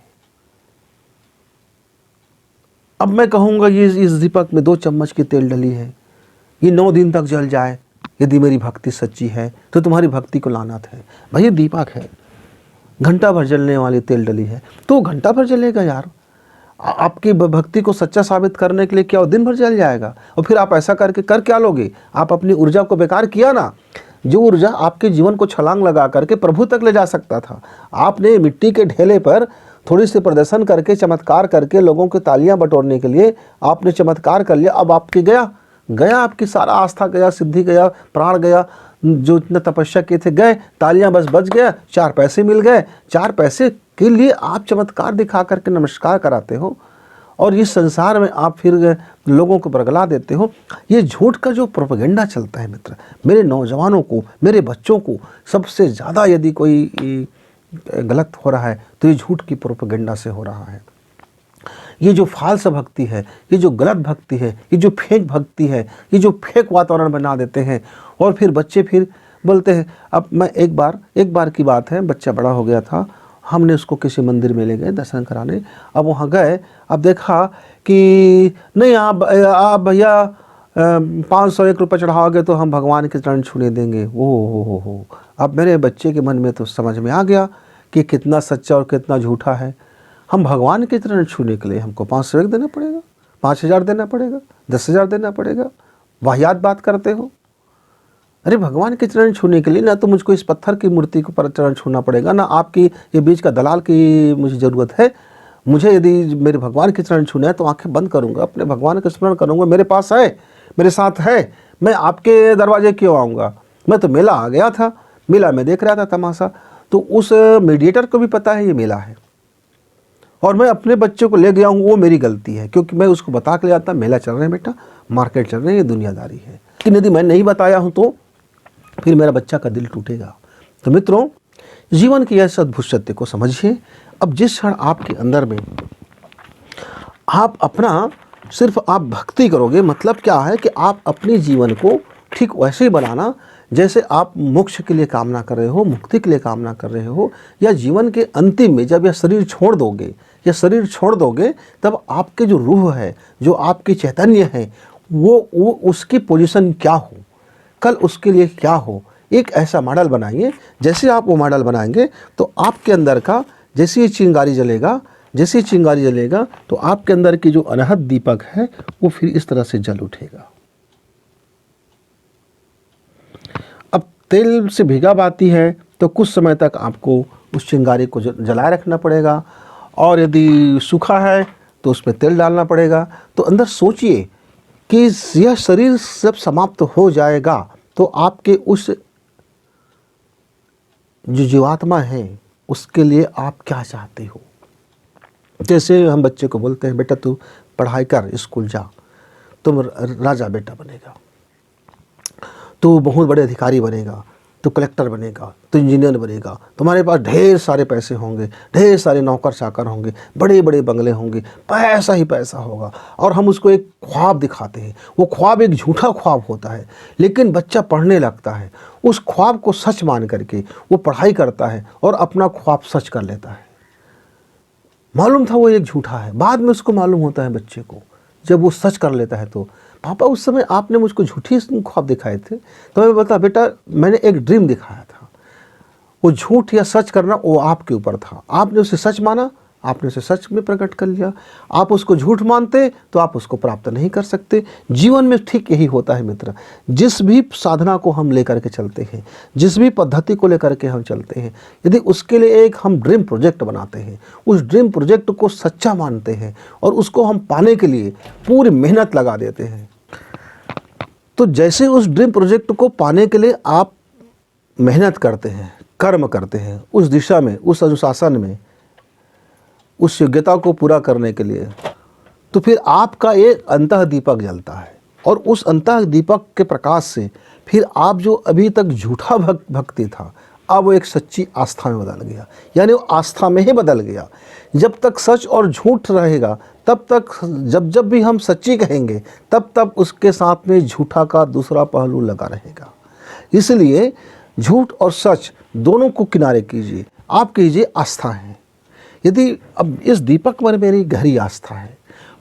S1: अब मैं कहूंगा ये इस दीपक में 2 चम्मच की तेल डली है, ये 9 दिन तक जल जाए, यदि मेरी भक्ति सच्ची है तो तुम्हारी भक्ति को लानत है। भाई ये दीपक है, घंटा भर जलने वाली तेल डली है तो घंटा भर जलेगा यार। आपकी भक्ति को सच्चा साबित करने के लिए क्या दिन भर जल जाएगा? और फिर आप ऐसा करके कर क्या लोगे? आप अपनी ऊर्जा को बेकार किया ना। जो ऊर्जा आपके जीवन को छलांग लगा करके प्रभु तक ले जा सकता था, आपने मिट्टी के ढेले पर थोड़ी सी प्रदर्शन करके, चमत्कार करके, लोगों की तालियां बटोरने के लिए आपने चमत्कार कर लिया। अब आपके गया आपकी सारा आस्था गया, सिद्धि गया, प्राण गया, जो इतना तपस्या किए थे गए, तालियां बस बच गया, 4 पैसे मिल गए। 4 पैसे के लिए आप चमत्कार दिखा करके नमस्कार कराते हो और इस संसार में आप फिर लोगों को बरगला देते हो। ये झूठ का जो प्रोपेगेंडा चलता है मित्र, मेरे नौजवानों को, मेरे बच्चों को सबसे ज़्यादा यदि कोई गलत हो रहा है तो ये झूठ की प्रोपेगेंडा से हो रहा है। ये जो फाल्स भक्ति है, ये जो गलत भक्ति है, ये जो फेक भक्ति है, ये जो फेक वातावरण बना देते हैं और फिर बच्चे फिर बोलते हैं। अब मैं एक बार की बात है, बच्चा बड़ा हो गया था, हमने उसको किसी मंदिर में ले गए दर्शन कराने। अब वहाँ गए, अब देखा कि नहीं आप भैया 501 रुपये चढ़ाओगे तो हम भगवान के चरण छूने देंगे। हो। अब मेरे बच्चे के मन में तो समझ में आ गया कि कितना सच्चा और कितना झूठा है। हम भगवान के चरण छूने के लिए हमको 501 देना पड़ेगा, 5000 देना पड़ेगा, 10,000 देना पड़ेगा। वाहियात बात करते हो। अरे भगवान के चरण छूने के लिए ना तो मुझको इस पत्थर की मूर्ति को पर चरण छूना पड़ेगा, ना आपकी ये बीच का दलाल की मुझे ज़रूरत है। मुझे यदि मेरे भगवान के चरण छूना है तो आंखें बंद करूँगा, अपने भगवान का स्मरण करूँगा। मेरे पास है, मेरे साथ है, मैं आपके दरवाजे क्यों आऊँगा? मैं तो मेला आ गया था, मेला में देख रहा था तमाशा। तो उस मीडिएटर को भी पता है ये मेला है और मैं अपने बच्चे को ले गया हूँ, वो मेरी गलती है क्योंकि मैं उसको बता के ले आता मेला चल रहे हैं बेटा, मार्केट चल रहे हैं, ये दुनियादारी है। लेकिन यदि मैं नहीं बताया हूँ तो फिर मेरा बच्चा का दिल टूटेगा। तो मित्रों, जीवन की इस अद्भुत सत्य को समझिए। अब जिस क्षण आपके अंदर में आप अपना सिर्फ आप भक्ति करोगे, मतलब क्या है कि आप अपने जीवन को ठीक वैसे ही बनाना जैसे आप मोक्ष के लिए कामना कर रहे हो, मुक्ति के लिए कामना कर रहे हो, या जीवन के अंतिम में जब यह शरीर छोड़ दोगे तब आपके जो रूह है, जो आपकी चैतन्य है, वो उसकी पोजीशन क्या हो, कल उसके लिए क्या हो, एक ऐसा मॉडल बनाइए। जैसे आप वो मॉडल बनाएंगे तो आपके अंदर का जैसे ही चिंगारी जलेगा तो आपके अंदर की जो अनहद दीपक है वो फिर इस तरह से जल उठेगा। अब तेल से भीगा बाती है तो कुछ समय तक आपको उस चिंगारी को जलाए रखना पड़ेगा, और यदि सूखा है तो उसमें तेल डालना पड़ेगा। तो अंदर सोचिए कि यह शरीर जब समाप्त हो जाएगा तो आपके उस जो जीवात्मा है उसके लिए आप क्या चाहते हो। जैसे हम बच्चे को बोलते हैं बेटा तू पढ़ाई कर, स्कूल जा, तुम राजा बेटा बनेगा, तू बहुत बड़े अधिकारी बनेगा, तू कलेक्टर बनेगा, तू इंजीनियर बनेगा, तुम्हारे पास ढेर सारे पैसे होंगे, ढेर सारे नौकर चाकर होंगे, बड़े बड़े बंगले होंगे, पैसा ही पैसा होगा। और हम उसको एक ख्वाब दिखाते हैं। वो ख्वाब एक झूठा ख्वाब होता है, लेकिन बच्चा पढ़ने लगता है, उस ख्वाब को सच मान करके वो पढ़ाई करता है और अपना ख्वाब सच कर लेता है। मालूम था वो एक झूठा है, बाद में उसको मालूम होता है बच्चे को, जब वो सच कर लेता है तो पापा उस समय आपने मुझको झूठी ख्वाब दिखाए थे। तो मैं बोलता बेटा मैंने एक ड्रीम दिखाया था, वो झूठ या सच करना वो आपके ऊपर था, आपने उसे सच माना, आपने उसे सच में प्रकट कर लिया। आप उसको झूठ मानते तो आप उसको प्राप्त नहीं कर सकते। जीवन में ठीक यही होता है मित्र। जिस भी साधना को हम लेकर के चलते हैं, जिस भी पद्धति को लेकर के हम चलते हैं, यदि उसके लिए एक हम ड्रीम प्रोजेक्ट बनाते हैं, उस ड्रीम प्रोजेक्ट को सच्चा मानते हैं और उसको हम पाने के लिए पूरी मेहनत लगा देते हैं, तो जैसे उस ड्रीम प्रोजेक्ट को पाने के लिए आप मेहनत करते हैं, कर्म करते हैं, उस दिशा में, उस अनुशासन में, उस योग्यता को पूरा करने के लिए, तो फिर आपका एक अंतः दीपक जलता है और उस अंतः दीपक के प्रकाश से फिर आप जो अभी तक झूठा भक्ति था, अब वो एक सच्ची आस्था में बदल गया, यानी वो आस्था में ही बदल गया। जब तक सच और झूठ रहेगा तब तक, जब भी हम सच्ची कहेंगे तब तब उसके साथ में झूठा का दूसरा पहलू लगा रहेगा। इसलिए झूठ और सच दोनों को किनारे कीजिए, आप कीजिए आस्था है। यदि अब इस दीपक पर मेरी गहरी आस्था है,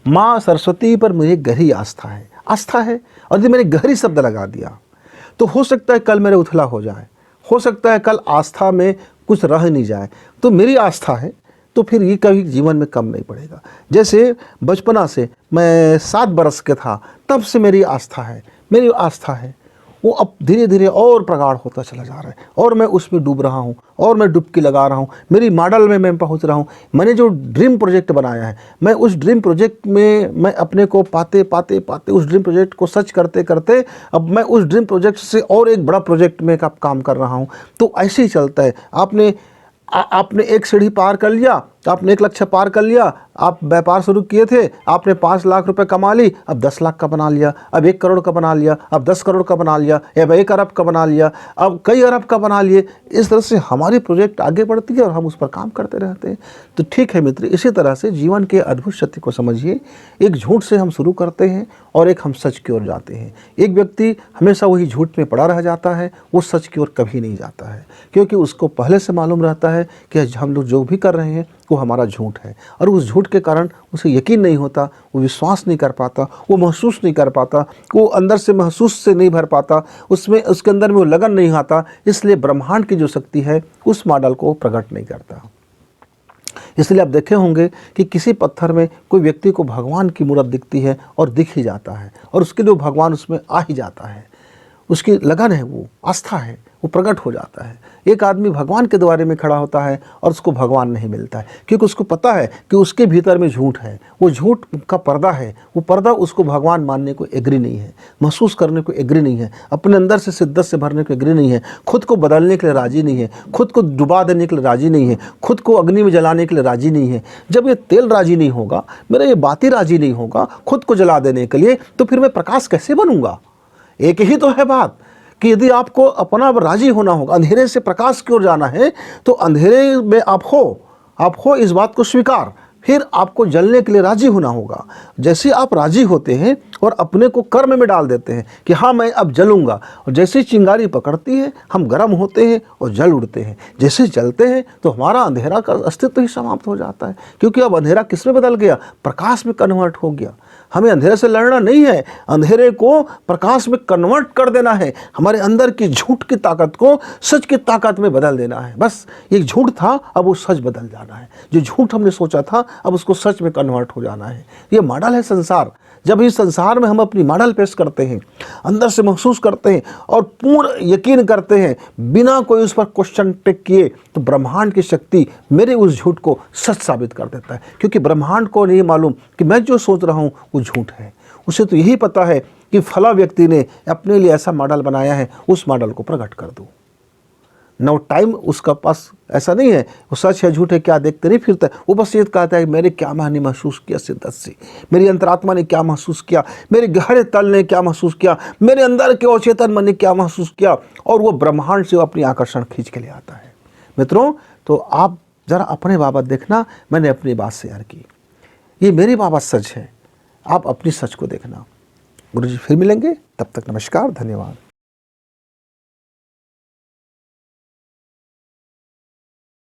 S1: माँ सरस्वती पर मुझे गहरी आस्था है, और यदि मैंने गहरी शब्द लगा दिया तो हो सकता है कल मेरे उथला हो जाए, हो सकता है कल आस्था में कुछ रह नहीं जाए, तो मेरी आस्था है तो फिर ये कभी जीवन में कम नहीं पड़ेगा। जैसे बचपना से, मैं 7 बरस के था तब से मेरी आस्था है, वो अब धीरे धीरे और प्रगाढ़ होता चला जा रहा है और मैं उसमें डूब रहा हूँ और मैं डुबकी लगा रहा हूँ, मेरी मॉडल में मैं पहुँच रहा हूँ। मैंने जो ड्रीम प्रोजेक्ट बनाया है, मैं उस ड्रीम प्रोजेक्ट में मैं अपने को पाते उस ड्रीम प्रोजेक्ट को सच करते करते अब मैं उस ड्रीम प्रोजेक्ट से और एक बड़ा प्रोजेक्ट में काम कर रहा हूँ। तो ऐसे ही चलता है। आपने एक सीढ़ी पार कर लिया, आपने एक लक्ष्य पार कर लिया, आप व्यापार शुरू किए थे, आपने 5 लाख रुपए कमा ली, अब 10 लाख का बना लिया, अब 1 करोड़ का बना लिया, अब 10 करोड़ का बना लिया, अब 1 अरब का बना लिया, अब कई अरब का बना लिए। इस तरह से हमारी प्रोजेक्ट आगे बढ़ती है और हम उस पर काम करते रहते हैं। तो ठीक है मित्र, इसी तरह से जीवन के अद्भुत सत्य को समझिए। एक झूठ से हम शुरू करते हैं और एक हम सच की ओर जाते हैं। एक व्यक्ति हमेशा वही झूठ में पड़ा रह जाता है, वो सच की ओर कभी नहीं जाता है, क्योंकि उसको पहले से मालूम रहता है कि हम लोग जो भी कर रहे हैं वो हमारा झूठ है, और उस झूठ के कारण उसे यकीन नहीं होता, वो विश्वास नहीं कर पाता, वो महसूस नहीं कर पाता, वो अंदर से महसूस से नहीं भर पाता, उसमें उसके अंदर में वो लगन नहीं आता। इसलिए ब्रह्मांड की जो शक्ति है उस मॉडल को प्रकट नहीं करता। इसलिए आप देखे होंगे कि किसी पत्थर में कोई व्यक्ति को भगवान की मूर्त दिखती है और दिख ही जाता है, और उसके लिए भगवान उसमें आ ही जाता है, उसकी लगन है, वो आस्था है, वो प्रकट हो जाता है। एक आदमी भगवान के द्वारे में खड़ा होता है और उसको भगवान नहीं मिलता है, क्योंकि उसको पता है कि उसके भीतर में झूठ है, वो झूठ का पर्दा है, वो पर्दा उसको भगवान मानने को एग्री नहीं है, महसूस करने को एग्री नहीं है, अपने अंदर से शिद्दत से भरने को एग्री नहीं है, खुद को बदलने के लिए राजी नहीं है, खुद को डुबा देने के लिए राजी नहीं है, खुद को अग्नि में जलाने के लिए राजी नहीं है। जब ये तेल राजी नहीं होगा, मेरा ये बाती राजी नहीं होगा खुद को जला देने के लिए, तो फिर मैं प्रकाश कैसे बनूंगा? एक ही तो है बात कि यदि आपको अपना राजी होना होगा, अंधेरे से प्रकाश की ओर जाना है, तो अंधेरे में आप हो इस बात को स्वीकार, फिर आपको जलने के लिए राजी होना होगा। जैसे आप राजी होते हैं और अपने को कर्म में डाल देते हैं कि हाँ मैं अब जलूंगा, और जैसे चिंगारी पकड़ती है हम गर्म होते हैं और जल उड़ते हैं। जैसे जलते हैं तो हमारा अंधेरा का अस्तित्व ही समाप्त हो जाता है, क्योंकि अब अंधेरा किस में बदल गया? प्रकाश में कन्वर्ट हो गया। हमें अंधेरे से लड़ना नहीं है, अंधेरे को प्रकाश में कन्वर्ट कर देना है, हमारे अंदर की झूठ की ताकत को सच की ताकत में बदल देना है। बस एक झूठ था, अब वो सच बदल जाना है। जो झूठ हमने सोचा था अब उसको सच में कन्वर्ट हो जाना है। ये मॉडल है संसार। जब इस संसार में हम अपनी मॉडल पेश करते हैं, अंदर से महसूस करते हैं और पूर्ण यकीन करते हैं बिना कोई उस पर क्वेश्चन टिक किए, तो ब्रह्मांड की शक्ति मेरे उस झूठ को सच साबित कर देता है। क्योंकि ब्रह्मांड को नहीं मालूम कि मैं जो सोच रहा हूँ वो झूठ है, उसे तो यही पता है कि फला व्यक्ति ने अपने लिए ऐसा मॉडल बनाया है, उस मॉडल को प्रकट कर दो। नो टाइम उसका पास ऐसा नहीं है, वो सच है झूठ है क्या देखते नहीं फिरता है। वो बस ये कहता है मेरे क्या मैंने महसूस किया शिद्दत से, मेरी अंतरात्मा ने क्या महसूस किया, मेरे गहरे तल ने क्या महसूस किया, मेरे अंदर के अचेतन मन ने क्या महसूस किया, और वो ब्रह्मांड से अपनी आकर्षण खींच के ले आता है। मित्रों, तो आप ज़रा अपने बाबत देखना, मैंने अपनी बात शेयर की, ये मेरी बाबत सच है, आप अपनी सच को देखना। गुरुजी फिर मिलेंगे, तब तक नमस्कार, धन्यवाद।